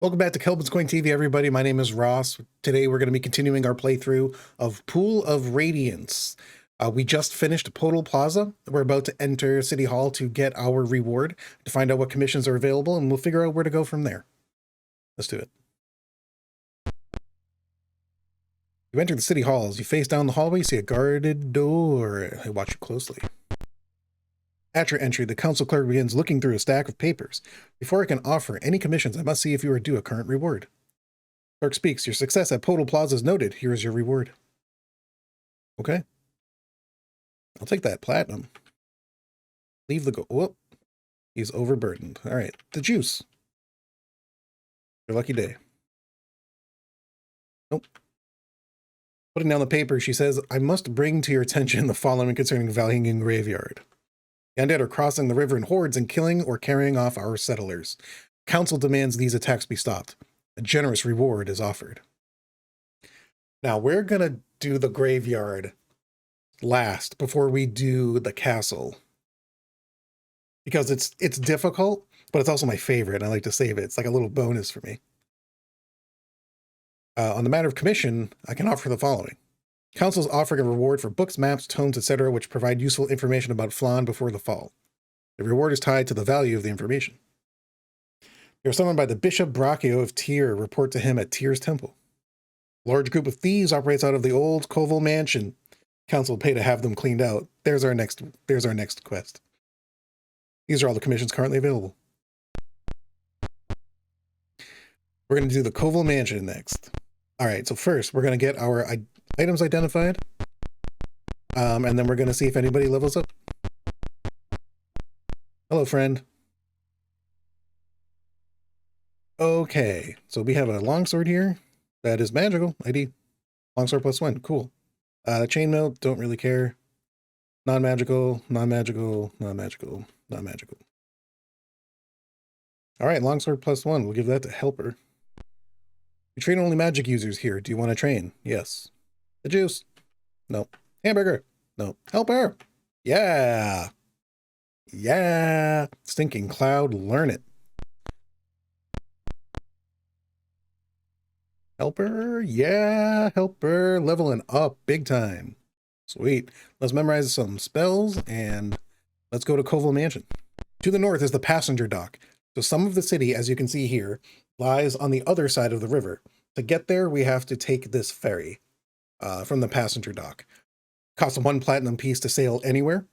Welcome back to Khelben's Coin TV, everybody. My name is Ross. Today we're going to be continuing our playthrough of Pool of Radiance. We just finished Podal Plaza. We're about to enter City Hall to get our reward, to find out what commissions are available, and we'll figure out where to go from there. Let's do it. You enter the City Hall. As you face down the hallway, you see a guarded door. I watch you closely. At your entry, the council clerk begins looking through a stack of papers. Before I can offer any commissions, I must see if you are due a current reward. Clerk speaks. Your success at Podal Plaza is noted. Here is your reward. Okay. I'll take that platinum. Leave the go. Whoop. He's overburdened. All right. The juice. Your lucky day. Nope. Putting down the paper, she says, I must bring to your attention the following concerning Valhingen Graveyard. The undead are crossing the river in hordes and killing or carrying off our settlers. Council demands these attacks be stopped. A generous reward is offered. Now, we're going to do the graveyard last before we do the castle. Because it's difficult, but it's also my favorite. I like to save it. It's like a little bonus for me. On the matter of commission, I can offer the following. Council's offering a reward for books, maps, tomes, etc., which provide useful information about Phlan before the fall. The reward is tied to the value of the information. You are summoned by the Bishop Brachio of Tyr. Report to him at Tyr's temple. A large group of thieves operates out of the old Kovel Mansion. Council will pay to have them cleaned out. There's our next quest. These are all the commissions currently available. We're going to do the Koval Mansion next. All right, so first we're going to get our items identified, and then we're going to see if anybody levels up. Hello, friend. Okay, so we have a longsword here that is magical. ID longsword +1. Cool. Chainmail, don't really care. Non-magical, non-magical, non-magical, non-magical. All right, longsword +1. We'll give that to helper. We train only magic users here. Do you want to train? Yes. The juice? No. Hamburger? No. Helper? Yeah. Yeah. Stinking cloud, learn it. Helper? Yeah, helper. Leveling up big time. Sweet. Let's memorize some spells and let's go to Kovel Mansion. To the north is the passenger dock. So some of the city, as you can see here, lies on the other side of the river. To get there, we have to take this ferry from the passenger dock. Costs 1 platinum piece to sail anywhere.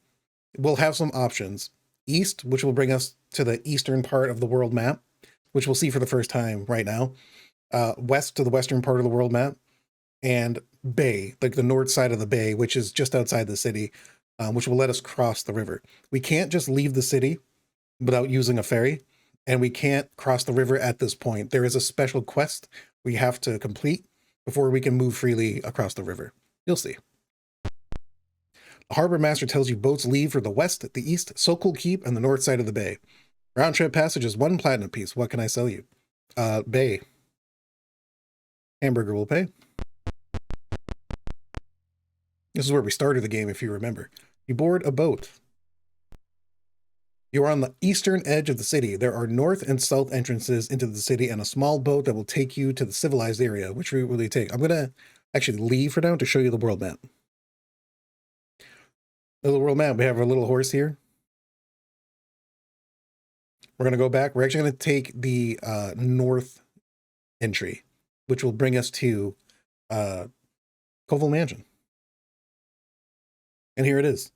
We'll have some options. East, which will bring us to the eastern part of the world map, which we'll see for the first time right now. West to the western part of the world map. And Bay, like the north side of the bay, which is just outside the city, which will let us cross the river. We can't just leave the city without using a ferry. And we can't cross the river at this point. There is a special quest we have to complete before we can move freely across the river. You'll see. The harbor master tells you boats leave for the west, the east, Sokol Keep, and the north side of the bay. Round trip passage is 1 platinum piece. What can I sell you? Bay. Hamburger will pay. This is where we started the game, if you remember. You board a boat. You are on the eastern edge of the city. There are north and south entrances into the city and a small boat that will take you to the civilized area. Which route will you take? I'm going to actually leave for now to show you the world map. The world map, we have our little horse here. We're going to go back. We're actually going to take the north entry, which will bring us to Kovel Mansion. And here it is.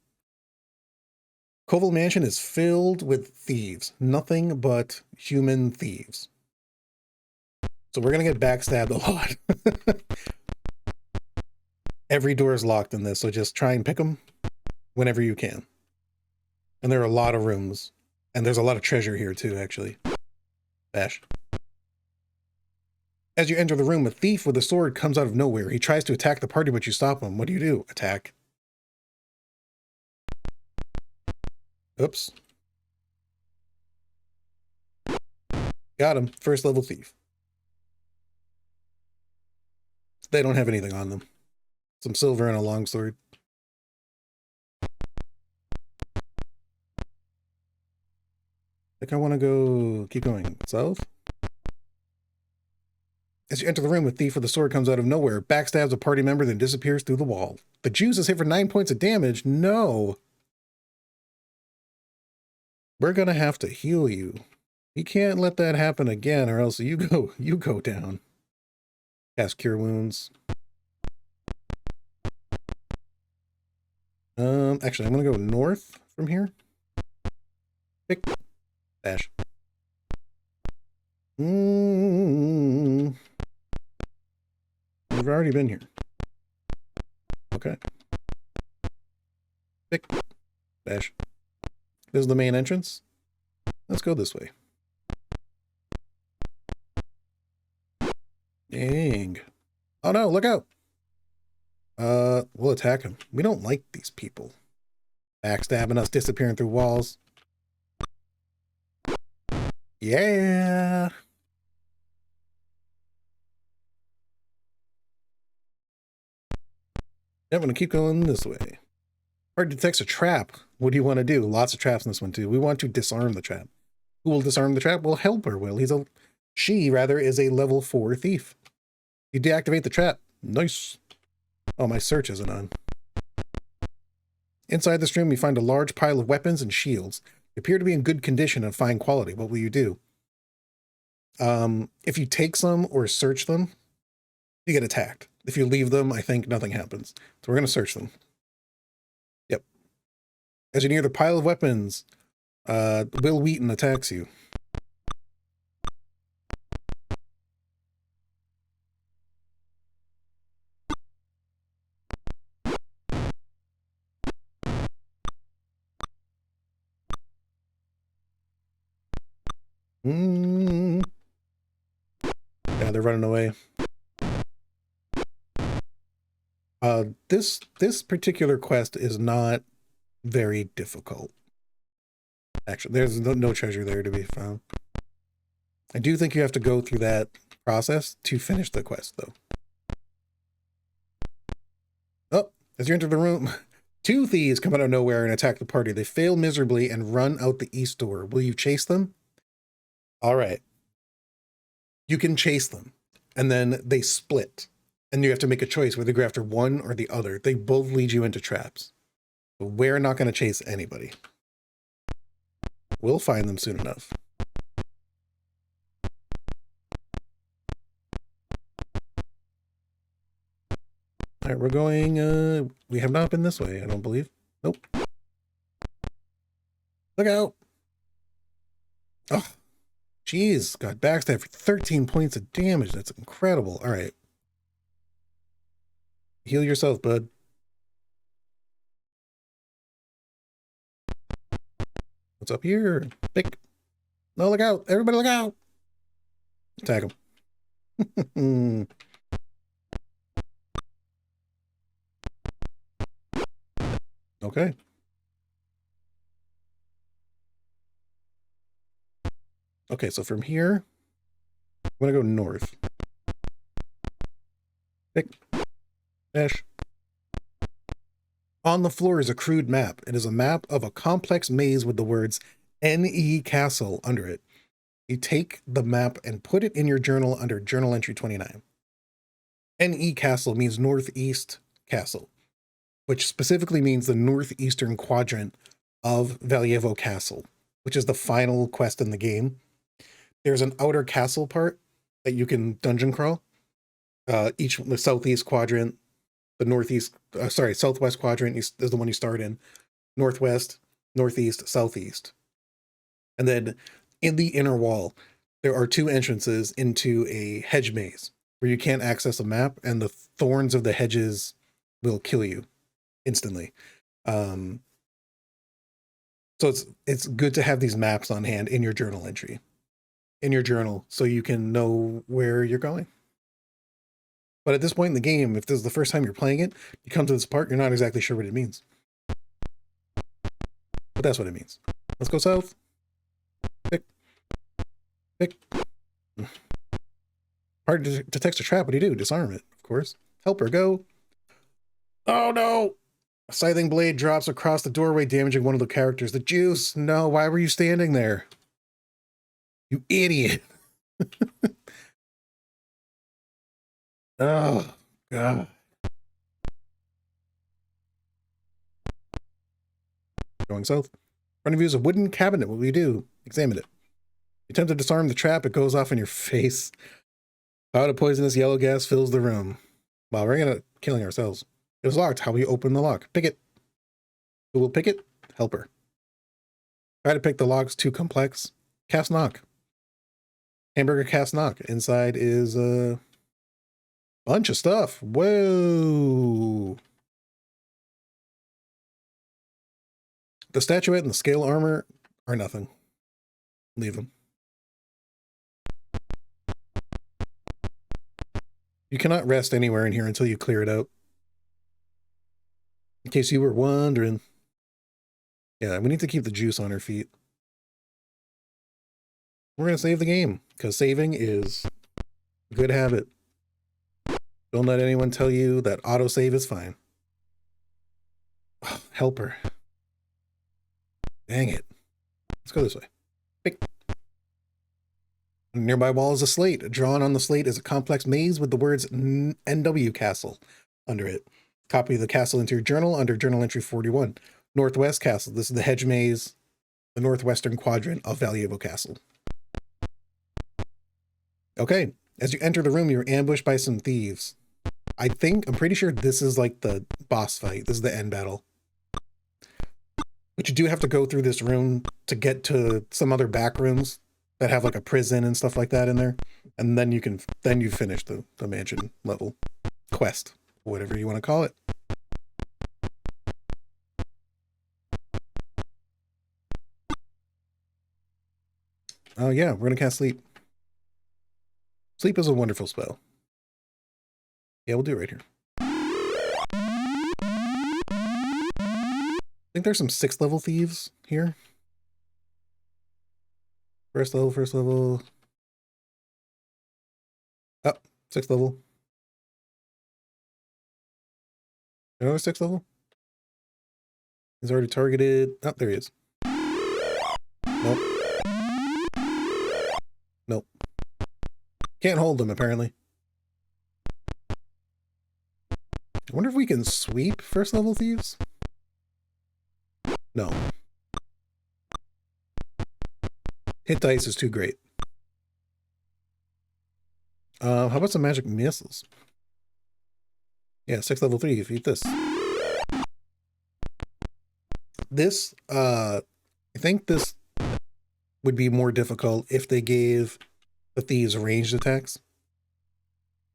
Kovel Mansion is filled with thieves. Nothing but human thieves. So we're going to get backstabbed a lot. Every door is locked in this, so just try and pick them whenever you can. And there are a lot of rooms. And there's a lot of treasure here too, actually. Bash. As you enter the room, a thief with a sword comes out of nowhere. He tries to attack the party, but you stop him. What do? Attack. Oops. Got him. First level thief. They don't have anything on them. Some silver and a longsword. I think I want to go, keep going south. As you enter the room, a thief with a sword comes out of nowhere, backstabs a party member, then disappears through the wall. The Jews is hit for 9 points of damage. No. We're going to have to heal you. You can't let that happen again, or else you go down. Cast Cure Wounds. Actually, I'm going to go north from here. Pick. Dash. We've already been here. Okay. Pick. Dash. This is the main entrance. Let's go this way. Dang. Oh no, look out. We'll attack him. We don't like these people. Backstabbing us, disappearing through walls. Yeah. I'm going to keep going this way. Hard detects a trap. What do you want to do? Lots of traps in this one too. We want to disarm the trap. Who will disarm the trap? Well, Helper will. She is a level 4 thief. You deactivate the trap. Nice. Oh, my search isn't on. Inside this room, you find a large pile of weapons and shields. They appear to be in good condition and fine quality. What will you do? If you take some or search them, you get attacked. If you leave them, I think nothing happens. So we're going to search them. Yep. As you near the pile of weapons, Will Wheaton attacks you. Yeah, they're running away. This particular quest is not very difficult. Actually, there's no treasure there to be found. I do think you have to go through that process to finish the quest, though. Oh, as you enter the room, 2 thieves come out of nowhere and attack the party. They fail miserably and run out the east door. Will you chase them? All right. You can chase them, and then they split. And you have to make a choice whether to go after one or the other. They both lead you into traps. But we're not going to chase anybody. We'll find them soon enough. All right, we're going, we have not been this way, I don't believe. Nope. Look out. Oh, jeez. Got backstabbed for 13 points of damage. That's incredible. All right. Heal yourself, bud. What's up here? Pick. No, look out. Everybody look out. Attack him. Okay. Okay, so from here, I'm going to go north. Pick. Dash. On the floor is a crude map. It is a map of a complex maze with the words NE Castle under it. You take the map and put it in your journal under journal entry 29. NE Castle means Northeast Castle, which specifically means the northeastern quadrant of Valjevo Castle, which is the final quest in the game. There's an outer castle part that you can dungeon crawl. The southeast quadrant, the northeast, southwest quadrant is the one you start in. Northwest, northeast, southeast. And then in the inner wall, there are 2 entrances into a hedge maze where you can't access a map, and the thorns of the hedges will kill you instantly. So it's good to have these maps on hand in your journal entry, in your journal, so you can know where you're going. But at this point in the game, if this is the first time you're playing it, you come to this part, you're not exactly sure what it means. But that's what it means. Let's go south. Pick. Pick. Hard to detect a trap. What do you do? Disarm it, of course. Helper, go. Oh no! A scything blade drops across the doorway, damaging one of the characters. The juice! No, why were you standing there? You idiot! Oh, God. Going south. Front of you is a wooden cabinet. What will you do? Examine it. You attempt to disarm the trap. It goes off in your face. Cloud of poisonous yellow gas fills the room. Wow, we're gonna killing ourselves. It was locked. How will you open the lock? Pick it. Who will pick it? Helper. Try to pick the lock's too complex. Cast knock. Hamburger cast knock. Inside is a bunch of stuff. Whoa. The statuette and the scale armor are nothing. Leave them. You cannot rest anywhere in here until you clear it out. In case you were wondering. Yeah, we need to keep the juice on our feet. We're going to save the game, because saving is a good habit. Don't let anyone tell you that autosave is fine. Oh, helper. Dang it. Let's go this way. Pick. On a nearby wall is a slate. Drawn on the slate is a complex maze with the words NW Castle under it. Copy the castle into your journal under journal entry 41. Northwest Castle. This is the Hedge Maze, the northwestern quadrant of Valuable Castle. Okay. As you enter the room, you're ambushed by some thieves. I'm pretty sure this is like the boss fight. This is the end battle. But you do have to go through this room to get to some other back rooms that have like a prison and stuff like that in there. And then you finish the mansion level quest, whatever you want to call it. Oh yeah, we're going to cast sleep. Sleep is a wonderful spell. Yeah, we'll do it right here. I think there's some 6th level thieves here. First level. Oh, 6th level. Another 6th level? He's already targeted. Oh, there he is. Nope. Nope. Can't hold them, apparently. I wonder if we can sweep 1st level thieves? No. Hit dice is too great. How about some magic missiles? Yeah, 6th level 3, if you eat this. This, I think this would be more difficult if they gave the thieves ranged attacks.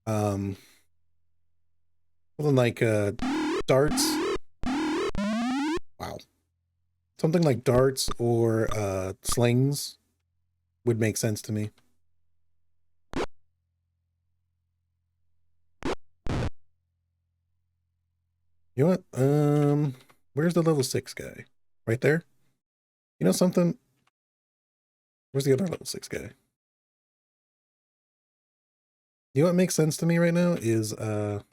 Something like darts. Wow. Something like darts or slings would make sense to me. You know what? Where's the level 6 guy? Right there? You know something? Where's the other level 6 guy? You know what makes sense to me right now is a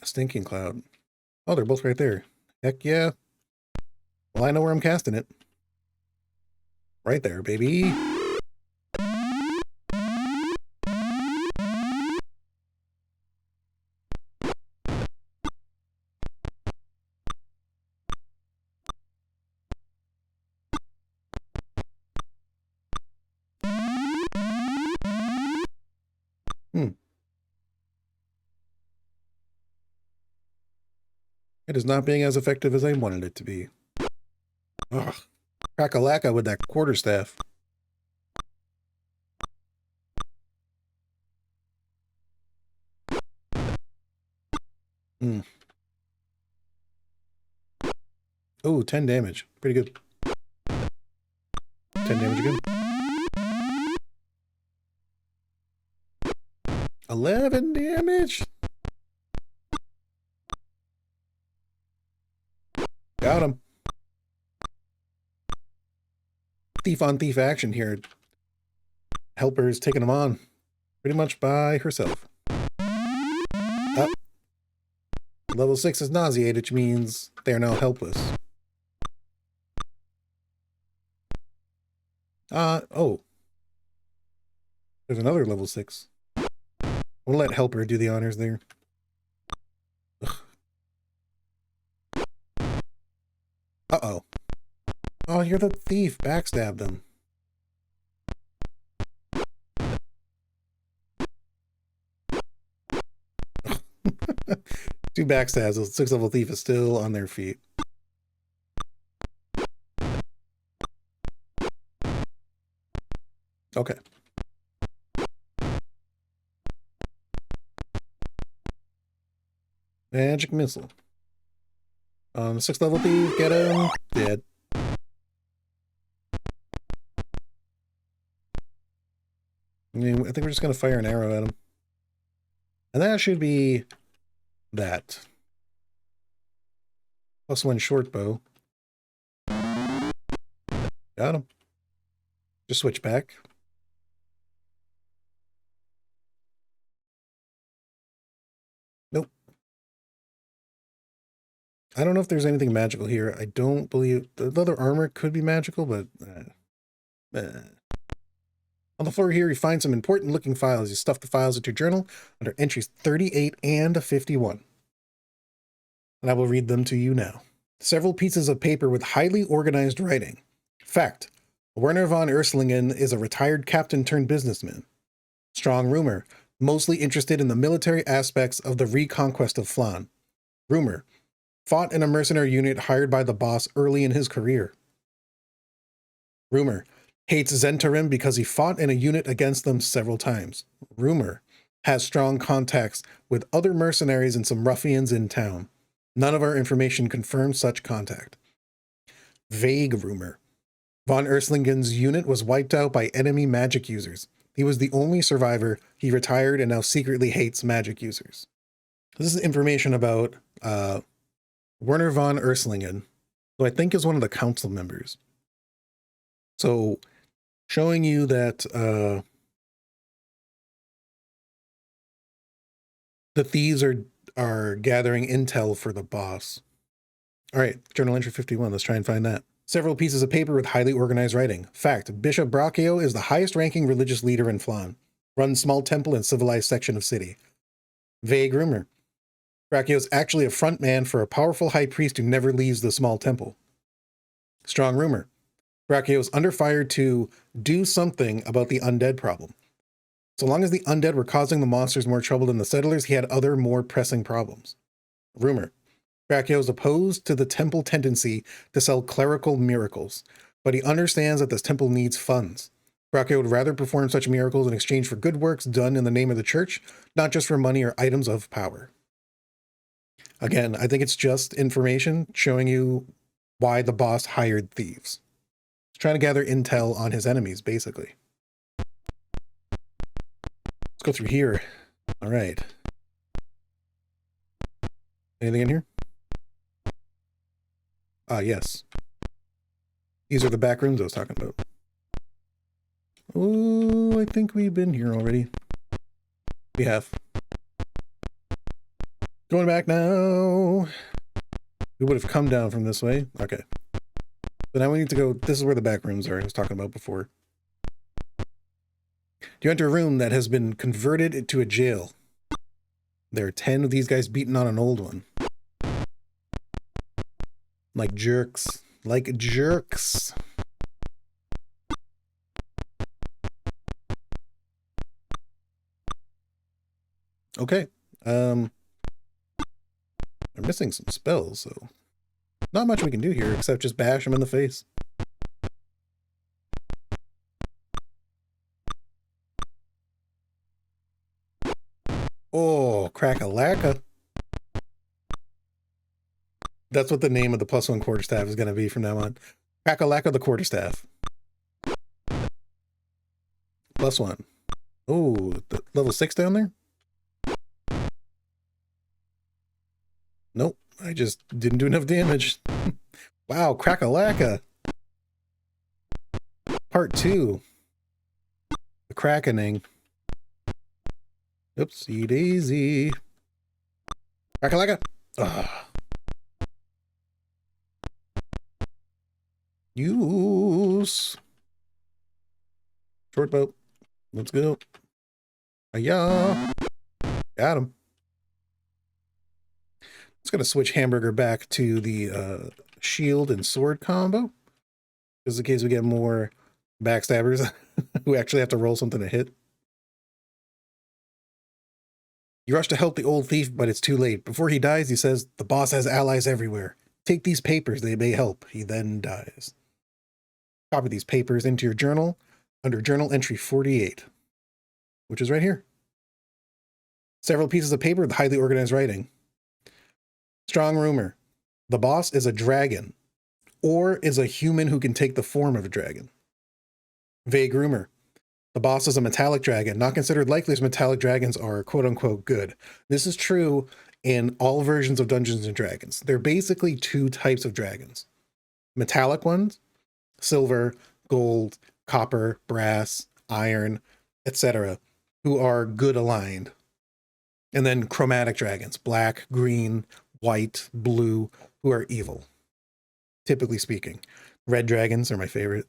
stinking cloud. Oh, they're both right there. Heck yeah. Well, I know where I'm casting it. Right there, baby. It is not being as effective as I wanted it to be. Ugh. Cracka-Lacka with that quarterstaff. Oh, 10 damage. Pretty good. 10 damage again. 11 damage. Got him. Thief on thief action here. Helper is taking him on pretty much by herself. Up. Level 6 is nauseated, which means they are now helpless. Oh. There's another level 6. We'll let Helper do the honors there. Ugh. Uh-oh. Oh, you're the thief. Backstabbed him. Two backstabs. The 6th level thief is still on their feet. Okay. Magic missile. On the 6th level thief, get him. Dead. I think we're just going to fire an arrow at him. And that should be that. +1 short bow. Got him. Just switch back. Nope. I don't know if there's anything magical here. I don't believe... The leather armor could be magical, but... On the floor here, you find some important looking files. You stuff the files into your journal under entries 38 and 51. And I will read them to you now. Several pieces of paper with highly organized writing. Fact: Werner von Urslingen is a retired captain turned businessman. Strong rumor: mostly interested in the military aspects of the reconquest of Phlan. Rumor: fought in a mercenary unit hired by the boss early in his career. Rumor: hates Zentarim because he fought in a unit against them several times. Rumor: has strong contacts with other mercenaries and some ruffians in town. None of our information confirms such contact. Vague rumor: von Urslingen's unit was wiped out by enemy magic users. He was the only survivor. He retired and now secretly hates magic users. This is information about Werner von Urslingen, who I think is one of the council members. So, showing you that the thieves are gathering intel for the boss. All right, journal entry 51. Let's try and find that. Several pieces of paper with highly organized writing. Fact: Bishop Brachio is the highest ranking religious leader in Phlan. Runs small temple and civilized section of city. Vague rumor: Brachio is actually a front man for a powerful high priest who never leaves the small temple. Strong rumor: Brachio is under fire to do something about the undead problem. So long as the undead were causing the monsters more trouble than the settlers, he had other more pressing problems. Rumor: Brachio is opposed to the temple tendency to sell clerical miracles, but he understands that this temple needs funds. Brachio would rather perform such miracles in exchange for good works done in the name of the church, not just for money or items of power. Again, I think it's just information showing you why the boss hired thieves. He's trying to gather intel on his enemies, basically. Let's go through here. All right. Anything in here? Ah, yes. These are the back rooms I was talking about. Oh, I think we've been here already. We have. Going back now. We would have come down from this way. Okay. But now we need to go. This is where the back rooms are I was talking about before. You enter a room that has been converted into a jail. There are 10 of these guys beating on an old one. Like jerks. Like jerks. Okay. They're missing some spells, so not much we can do here except just bash them in the face. Oh, Cracka-Lacka. That's what the name of the +1 quarterstaff is going to be from now on. Cracka-Lacka the quarterstaff. +1. Oh, level 6 down there? Nope, I just didn't do enough damage. Wow, Cracka-Lacka. Part 2. The Crackening. Oopsie daisy. Cracka-Lacka. Ugh. Use. Short boat. Let's go. Hiya. Got him. Just going to switch Hamburger back to the shield and sword combo. Just in case we get more backstabbers who actually have to roll something to hit. You rush to help the old thief, but it's too late. Before he dies, he says, the boss has allies everywhere. Take these papers, they may help. He then dies. Copy these papers into your journal under journal entry 48, which is right here. Several pieces of paper with highly organized writing. Strong rumor. The boss is a dragon, or is a human who can take the form of a dragon. Vague rumor. The boss is a metallic dragon, not considered likely as metallic dragons are quote-unquote good. This is true in all versions of Dungeons & Dragons. There are basically two types of dragons. Metallic ones, silver, gold, copper, brass, iron, etc., who are good aligned. And then chromatic dragons, black, green, white, blue, who are evil. Typically speaking. Red dragons are my favorite.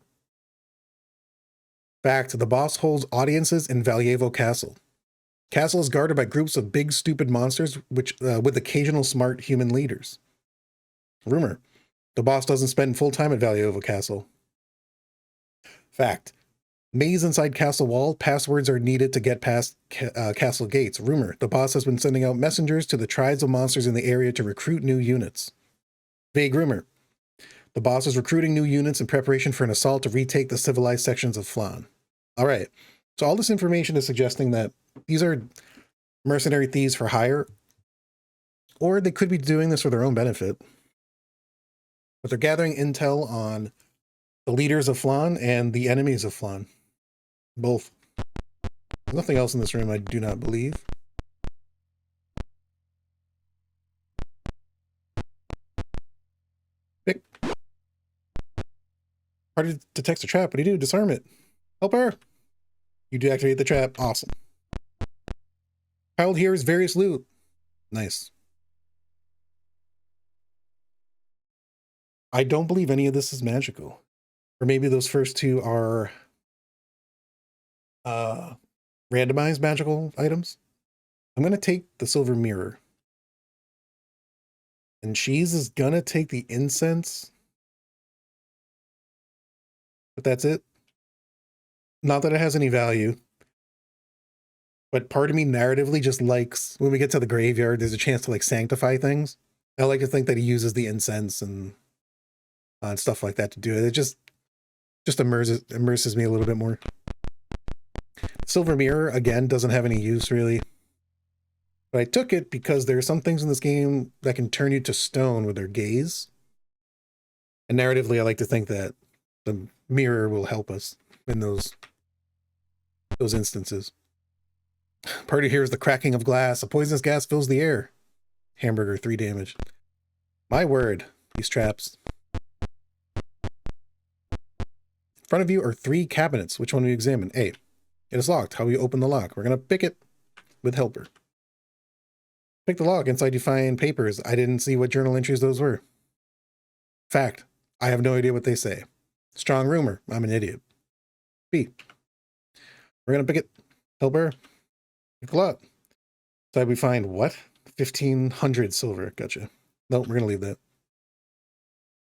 Fact, the boss holds audiences in Valjevo Castle. Castle is guarded by groups of big, stupid monsters which with occasional smart human leaders. Rumor, the boss doesn't spend full time at Valjevo Castle. Fact, maze inside castle wall, passwords are needed to get past castle gates. Rumor, the boss has been sending out messengers to the tribes of monsters in the area to recruit new units. Vague rumor, the boss is recruiting new units in preparation for an assault to retake the civilized sections of Phlan. All right, so all this information is suggesting that these are mercenary thieves for hire, or they could be doing this for their own benefit. But they're gathering intel on the leaders of Phlan and the enemies of Phlan. Both. There's nothing else in this room, I do not believe. Pick. Party detects a trap. What do you do? Disarm it. Help her. You deactivate the trap. Awesome. Piled here is various loot. Nice. I don't believe any of this is magical. Or maybe those first two are randomized magical items. I'm going to take the silver mirror. And Cheese is going to take the incense. But that's it. Not that it has any value. But part of me narratively just likes, when we get to the graveyard, there's a chance to like sanctify things. I like to think that he uses the incense and stuff like that to do it. It just immerses me a little bit more. Silver mirror, again, doesn't have any use really. But I took it because there are some things in this game that can turn you to stone with their gaze. And narratively, I like to think that the mirror will help us in those instances. Party hears the cracking of glass. A poisonous gas fills the air. Hamburger, 3 damage. My word, these traps. In front of you are 3 cabinets. Which one do you examine? A. It is locked. How do you open the lock? We're going to pick it with helper. Pick the lock. Inside you find papers. I didn't see what journal entries those were. Fact. I have no idea what they say. Strong rumor. I'm an idiot. B. We're going to pick it. Helper. Pick the lock. Inside we find what? 1,500 silver. Gotcha. Nope, we're going to leave that.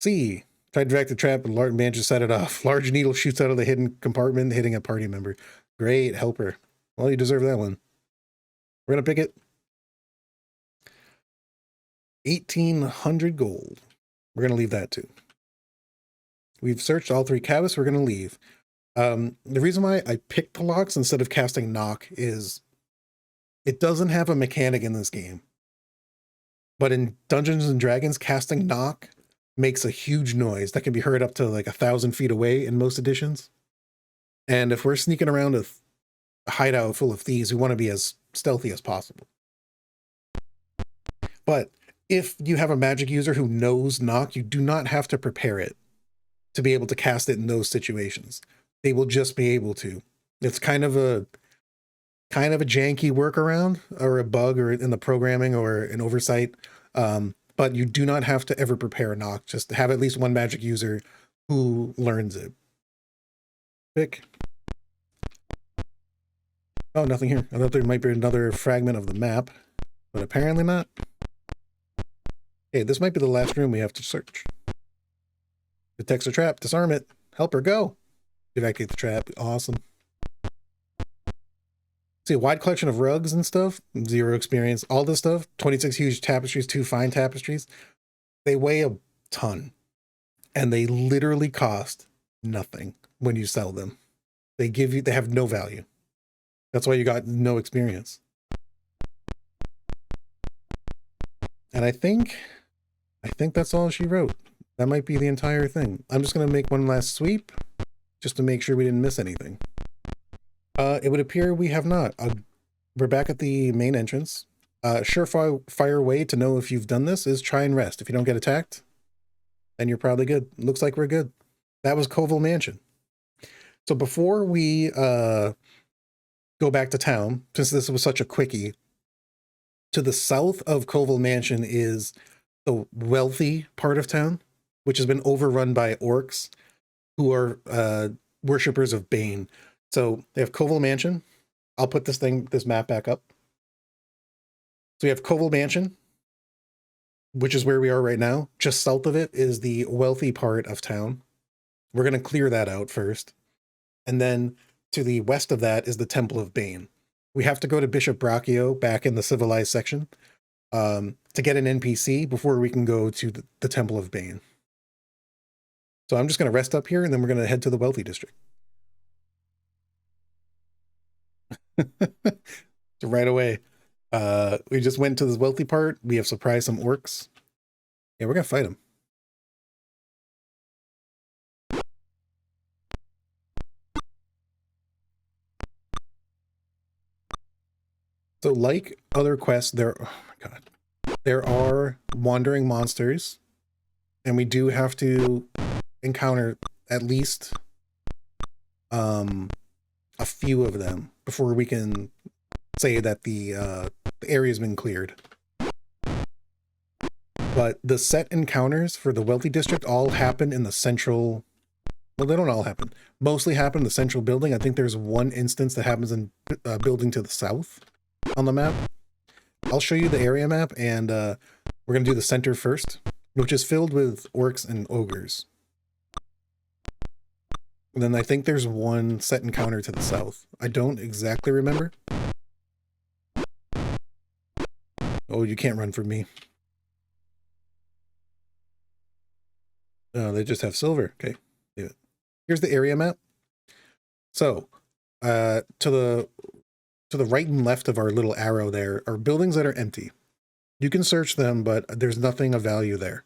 C. Try to direct the trap and large man just set it off. Large needle shoots out of the hidden compartment, hitting a party member. Great, helper. Well, you deserve that one. We're going to pick it. 1,800 gold. We're going to leave that too. We've searched all 3 cabinets. We're going to leave. The reason why I picked the locks instead of casting knock is it doesn't have a mechanic in this game. But in Dungeons and Dragons, casting knock makes a huge noise that can be heard up to like 1,000 feet away in most editions. And if we're sneaking around a hideout full of thieves, we want to be as stealthy as possible. But if you have a magic user who knows knock, you do not have to prepare it to be able to cast it in those situations. They will just be able to. It's kind of a janky workaround or a bug or in the programming or an oversight. But you do not have to ever prepare a knock. Just have at least one magic user who learns it. Pick. Oh, nothing here. I thought there might be another fragment of the map, but apparently not. Hey, this might be the last room we have to search. Detects a trap. Disarm it. Help her go. Evacuate the trap. Awesome. See, a wide collection of rugs and stuff. 0 experience. All this stuff. 26 huge tapestries, 2 fine tapestries. They weigh a ton. And they literally cost nothing when you sell them. They have no value. That's why you got no experience. And I think that's all she wrote. That might be the entire thing. I'm just going to make one last sweep just to make sure we didn't miss anything. It would appear we have not. We're back at the main entrance. Surefire way to know if you've done this is try and rest. If you don't get attacked, then you're probably good. Looks like we're good. That was Kovel Mansion. So before we go back to town, since this was such a quickie, to the south of Kovel Mansion is the wealthy part of town, which has been overrun by orcs who are worshippers of Bane. So they have Kovel Mansion. I'll put this map back up. So we have Kovel Mansion, which is where we are right now. Just south of it is the wealthy part of town. We're going to clear that out first. And then to the west of that is the Temple of Bane. We have to go to Bishop Brachio back in the civilized section to get an NPC before we can go to the Temple of Bane. So I'm just going to rest up here and then we're going to head to the wealthy district. So right away, we just went to this wealthy part. We have surprised some orcs. Yeah, we're going to fight them. So like other quests, oh my God, there are wandering monsters, and we do have to encounter at least a few of them before we can say that the area's been cleared. But the set encounters for the wealthy district all happen in the central. Well, they don't all happen. Mostly happen in the central building. I think there's one instance that happens in a building to the south on the map. I'll show you the area map, and we're going to do the center first, which is filled with orcs and ogres. And then I think there's one set encounter to the south. I don't exactly remember. Oh, you can't run from me. Oh, they just have silver. Okay. Yeah. Here's the area map. So, to the right and left of our little arrow there are buildings that are empty. You can search them, but there's nothing of value there.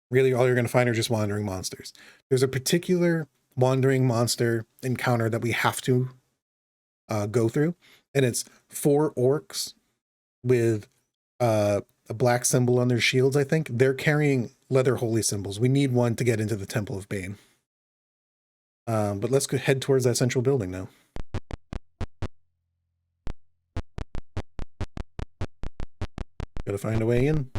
Really, all you're going to find are just wandering monsters. There's a particular wandering monster encounter that we have to go through, and it's 4 orcs with a black symbol on their shields, I think. They're carrying leather holy symbols. We need one to get into the Temple of Bane. But let's go head towards that central building now. Gotta find a way in.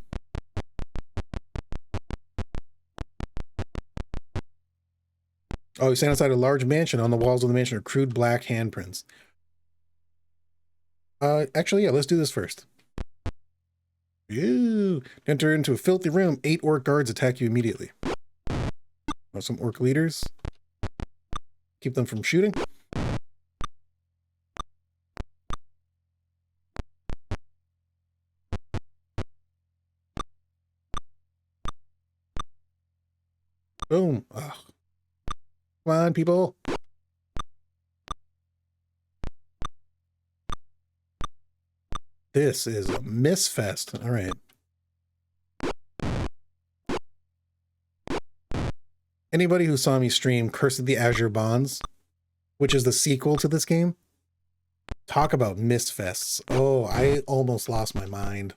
Oh, you stand outside a large mansion. On the walls of the mansion are crude black handprints. Actually, yeah, let's do this first. Ew. Enter into a filthy room. 8 orc guards attack you immediately. Oh, some orc leaders. Keep them from shooting. Boom. Ugh. Come on, people. This is a misfest. All right. Anybody who saw me stream Curse of the Azure Bonds, which is the sequel to this game, talk about misfests. Oh, I almost lost my mind.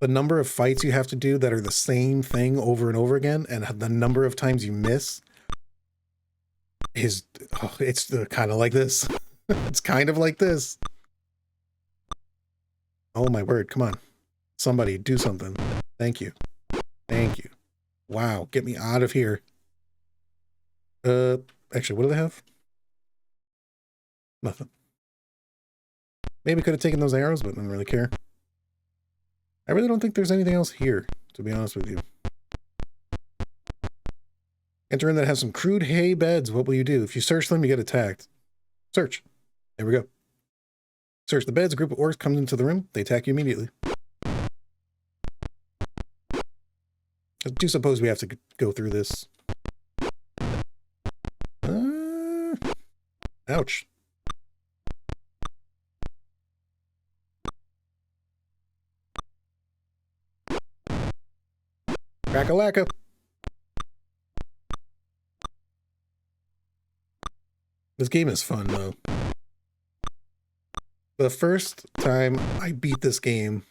The number of fights you have to do that are the same thing over and over again, and the number of times you miss is, oh, it's kind of like this. It's kind of like this. Oh my word, come on. Somebody do something. Thank you. Thank you. Wow, get me out of here. Actually, what do they have? Nothing. Maybe could have taken those arrows, but didn't really care. I really don't think there's anything else here, to be honest with you. Enter in that has some crude hay beds. What will you do? If you search them, you get attacked. Search. There we go. Search the beds. A group of orcs comes into the room. They attack you immediately. I do suppose we have to go through this. Ouch. Cracka-Lacka. This game is fun, though. The first time I beat this game,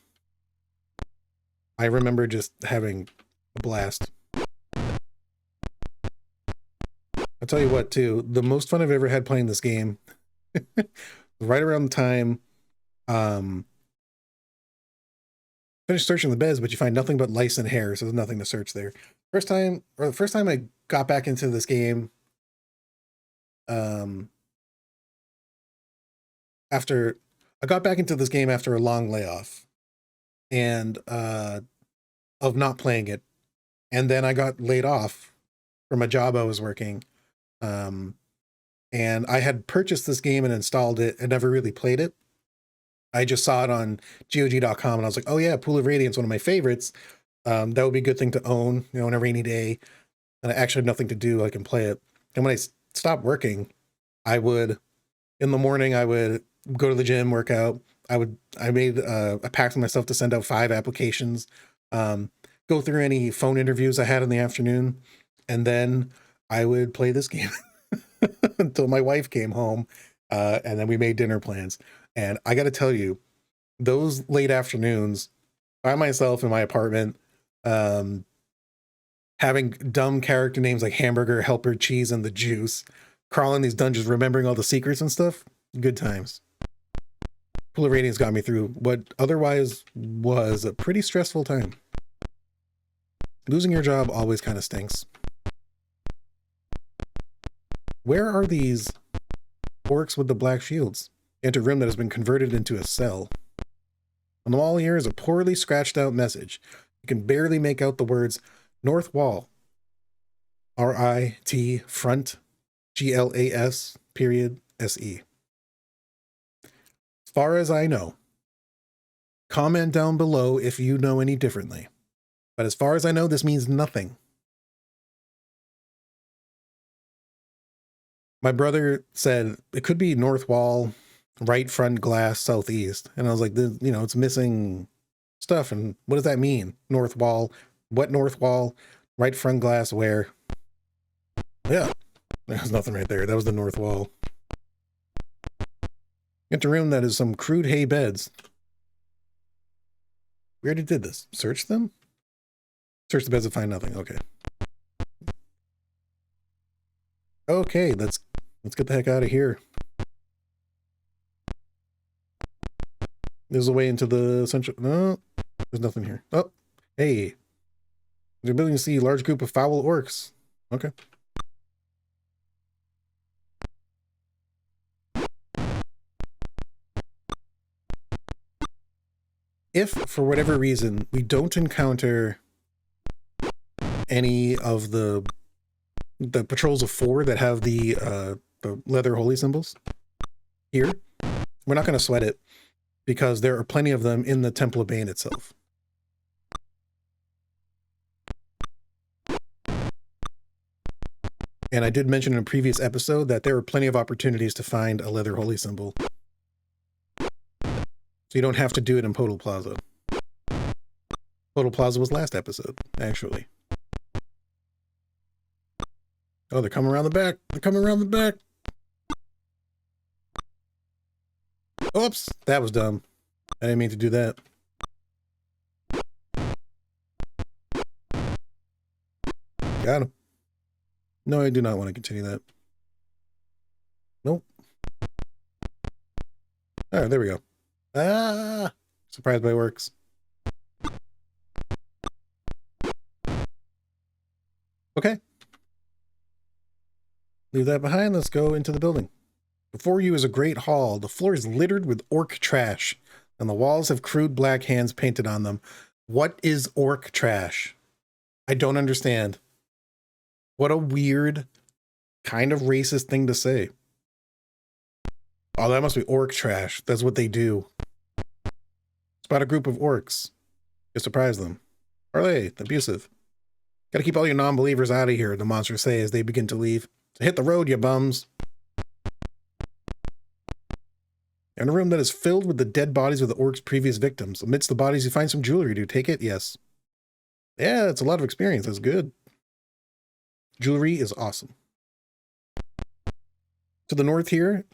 I remember just having a blast. I'll tell you what, too, the most fun I've ever had playing this game, right around the time, finish searching the beds, but you find nothing but lice and hair, so there's nothing to search there. The first time I got back into this game, after a long layoff and of not playing it, and then I got laid off from a job I was working, and I had purchased this game and installed it and never really played it. I just saw it on GOG.com and I was like, oh yeah, Pool of Radiance, one of my favorites. That would be a good thing to own, you know, on a rainy day, and I actually have nothing to do. I can play it. And when I stopped working, in the morning, I would go to the gym, work out. I made a pact with myself to send out 5 applications, go through any phone interviews I had in the afternoon, and then I would play this game until my wife came home, and then we made dinner plans. And I got to tell you, those late afternoons by myself in my apartment, having dumb character names like Hamburger, Helper, Cheese, and the Juice, crawling these dungeons, remembering all the secrets and stuff, good times. Pool of Radiance got me through what otherwise was a pretty stressful time. Losing your job always kind of stinks. Where are these orcs with the black shields? Enter a room that has been converted into a cell. On the wall here is a poorly scratched out message. You can barely make out the words North Wall, R-I-T, front, G-L-A-S, period, S-E. As far as I know, comment down below if you know any differently. But as far as I know, this means nothing. My brother said it could be North Wall, right front glass, southeast. And I was like, you know, it's missing stuff. And what does that mean? North Wall, what North Wall, right front glass, where? Yeah, there's nothing right there. That was the North Wall. Enter a room that is some crude hay beds. We already did this. Search them? Search the beds and find nothing. Okay. Okay, let's get the heck out of here. There's a way into the central. No, there's nothing here. Oh, hey. Your ability to see a large group of foul orcs. Okay. If, for whatever reason, we don't encounter any of the patrols of 4 that have the leather holy symbols here, we're not going to sweat it, because there are plenty of them in the Temple of Bane itself. And I did mention in a previous episode that there are plenty of opportunities to find a leather holy symbol. So you don't have to do it in Podal Plaza. Podal Plaza was last episode, actually. Oh, they're coming around the back. They're coming around the back. Oops, that was dumb. I didn't mean to do that. Got him. No, I do not want to continue that. Nope. All right, there we go. Ah! Surprised by it works. Okay. Leave that behind. Let's go into the building. Before you is a great hall. The floor is littered with orc trash, and the walls have crude black hands painted on them. What is orc trash? I don't understand. What a weird, kind of racist thing to say. Oh, that must be orc trash. That's what they do. Spot a group of orcs. You surprise them. Parlay, abusive. Gotta keep all your non-believers out of here, the monsters say as they begin to leave. So hit the road, you bums. You're in a room that is filled with the dead bodies of the orcs' previous victims. Amidst the bodies, you find some jewelry. Do you take it? Yes. Yeah, it's a lot of experience. That's good. Jewelry is awesome. To the north here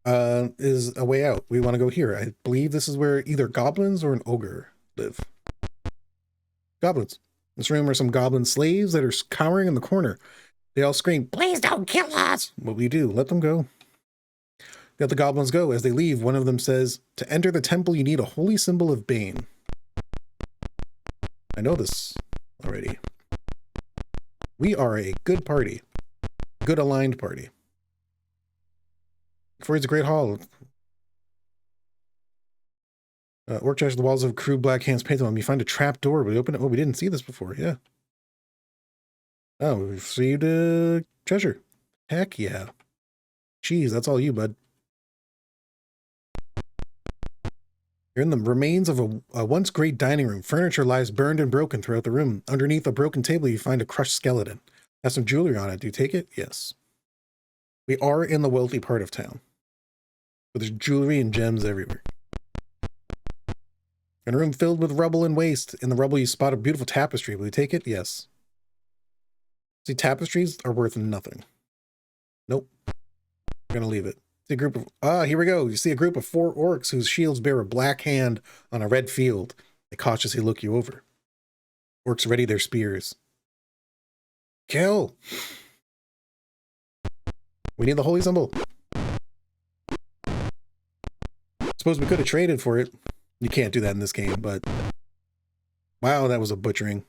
is a way out. We want to go here. I believe this is where either goblins or an ogre live. Goblins. In this room are some goblin slaves that are cowering in the corner. They all scream, "Please don't kill us!" What we do, let them go. Let the goblins go. As they leave, one of them says, "To enter the temple, you need a holy symbol of Bane." I know this already. We are a good party. Good aligned party. Before it's a great hall. Orc trash, the walls of crude black hands painted on them. You find a trap door. We open it. Oh, we didn't see this before. Yeah. Oh, we received a treasure. Heck yeah. Jeez, that's all you, bud. You're in the remains of a once great dining room. Furniture lies burned and broken throughout the room. Underneath a broken table, you find a crushed skeleton. Has some jewelry on it. Do you take it? Yes. We are in the wealthy part of town. But there's jewelry and gems everywhere. In a room filled with rubble and waste. In the rubble, you spot a beautiful tapestry. Will you take it? Yes. See, tapestries are worth nothing. Nope. We're going to leave it. See a group of... here we go. You see a group of 4 orcs whose shields bear a black hand on a red field. They cautiously look you over. Orcs ready their spears. Kill! We need the holy symbol. Suppose we could have traded for it. You can't do that in this game, but... Wow, that was a butchering.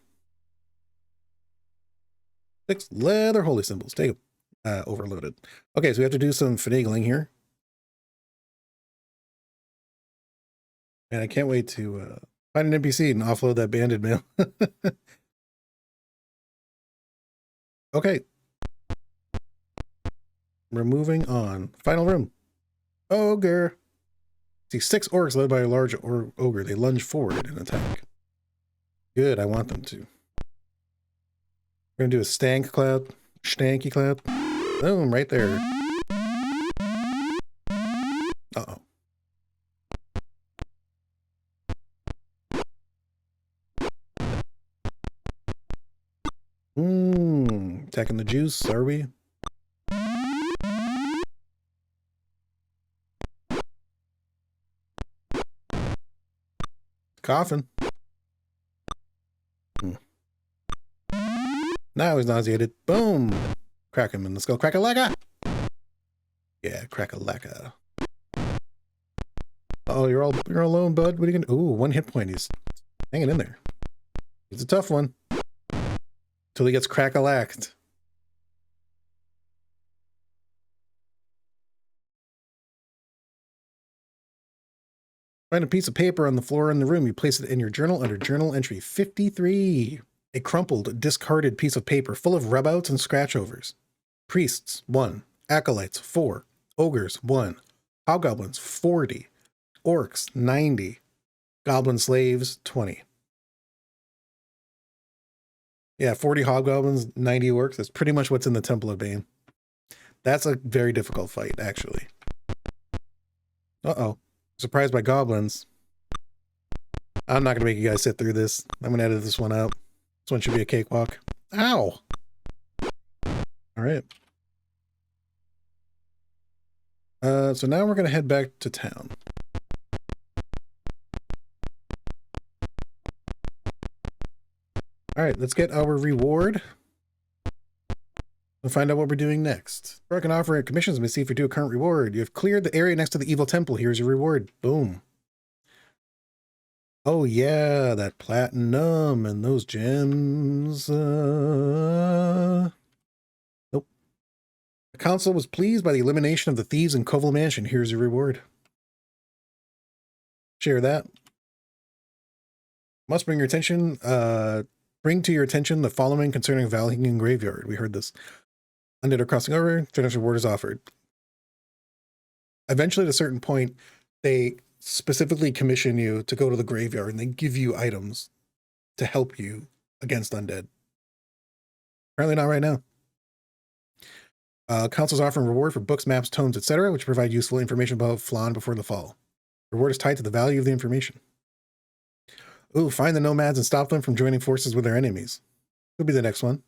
6 leather holy symbols. Take them. Overloaded. Okay, so we have to do some finagling here. And I can't wait to find an NPC and offload that banded mail. Okay. We're moving on. Final room. Ogre. See 6 orcs led by a large ogre. They lunge forward and attack. Good, I want them to. We're going to do a stank cloud. Stanky cloud. Boom, right there. Uh-oh. Attacking the juice, are we? Coughing. Now he's nauseated. Boom! Crack him in the skull. Cracka-Lacka! Yeah, Cracka-Lacka. Oh, you're alone, bud. What are you gonna do? Ooh, 1 hit point. He's hanging in there. It's a tough one. Till he gets Cracka-Lacked. Find a piece of paper on the floor in the room. You place it in your journal under journal entry 53. A crumpled, discarded piece of paper full of rub-outs and scratch-overs. Priests, 1. Acolytes, 4. Ogres, 1. Hobgoblins, 40. Orcs, 90. Goblin slaves, 20. Yeah, 40 hobgoblins, 90 orcs. That's pretty much what's in the Temple of Bane. That's a very difficult fight, actually. Uh-oh. Surprised by goblins. I'm not going to make you guys sit through this. I'm going to edit this one out. This one should be a cakewalk. Ow! All right. So now we're going to head back to town. All right, let's get our reward. We'll find out what we're doing next. Or I can offer commissions and see if we do a current reward. You have cleared the area next to the evil temple. Here's your reward. Boom. Oh yeah, that platinum and those gems. Nope. Council was pleased by the elimination of the thieves in Kovel Mansion. Here's your reward. Share that. Must bring your attention, bring to your attention the following concerning Valhingen Graveyard. We heard this. Undead are crossing over, their reward is offered. Eventually, at a certain point, they specifically commission you to go to the graveyard and they give you items to help you against undead. Apparently not right now. Council's offering reward for books, maps, tomes, etc., which provide useful information about Phlan before the fall. Reward is tied to the value of the information. Ooh, find the nomads and stop them from joining forces with their enemies. Could be the next one.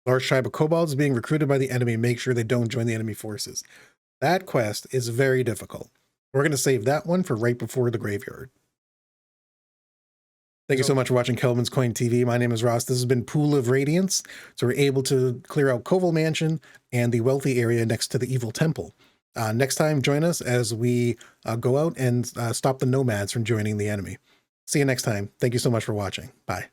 Large tribe of kobolds is being recruited by the enemy. Make sure they don't join the enemy forces. That quest is very difficult. We're going to save that one for right before the graveyard. Thank you so much for watching Khelben's Coin TV. My name is Ross. This has been Pool of Radiance. So we're able to clear out Koval Mansion and the wealthy area next to the evil temple. Next time, join us as we go out and stop the nomads from joining the enemy. See you next time. Thank you so much for watching. Bye.